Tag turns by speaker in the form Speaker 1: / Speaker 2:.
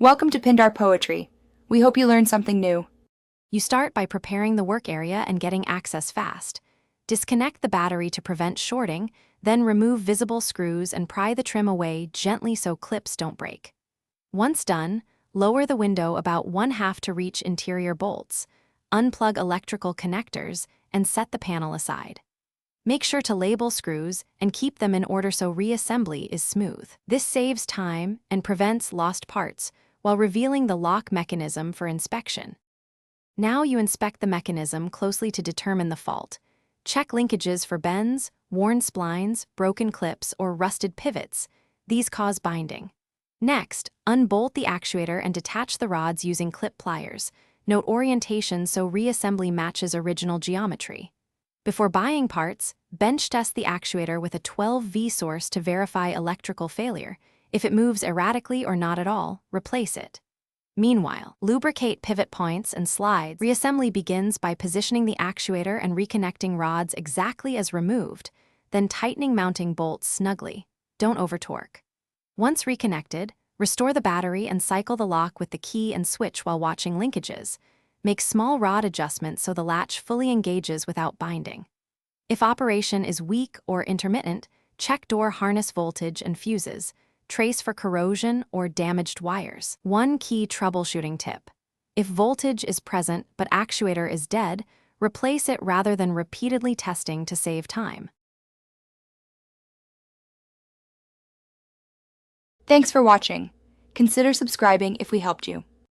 Speaker 1: Welcome to Pindar Poetry. We hope you learned something new.
Speaker 2: You start by preparing the work area and getting access fast. Disconnect the battery to prevent shorting, then remove visible screws and pry the trim away gently so clips don't break. Once done, lower the window about 1/2 to reach interior bolts, unplug electrical connectors, and set the panel aside. Make sure to label screws and keep them in order so reassembly is smooth. This saves time and prevents lost parts while revealing the lock mechanism for inspection. Now you inspect the mechanism closely to determine the fault. Check linkages for bends, worn splines, broken clips, or rusted pivots. These cause binding. Next, unbolt the actuator and detach the rods using clip pliers. Note orientation so reassembly matches original geometry. Before buying parts, bench test the actuator with a 12V source to verify electrical failure. If it moves erratically or not at all, replace it. Meanwhile, lubricate pivot points and slides. Reassembly begins by positioning the actuator and reconnecting rods exactly as removed, then tightening mounting bolts snugly. Don't over-torque. Once reconnected, restore the battery and cycle the lock with the key and switch while watching linkages. Make small rod adjustments so the latch fully engages without binding. If operation is weak or intermittent, check door harness voltage and fuses. Trace for corrosion or damaged wires. One key troubleshooting tip. If voltage is present but actuator is dead, replace it rather than repeatedly testing to save time.
Speaker 1: Thanks for watching. Consider subscribing if we helped you.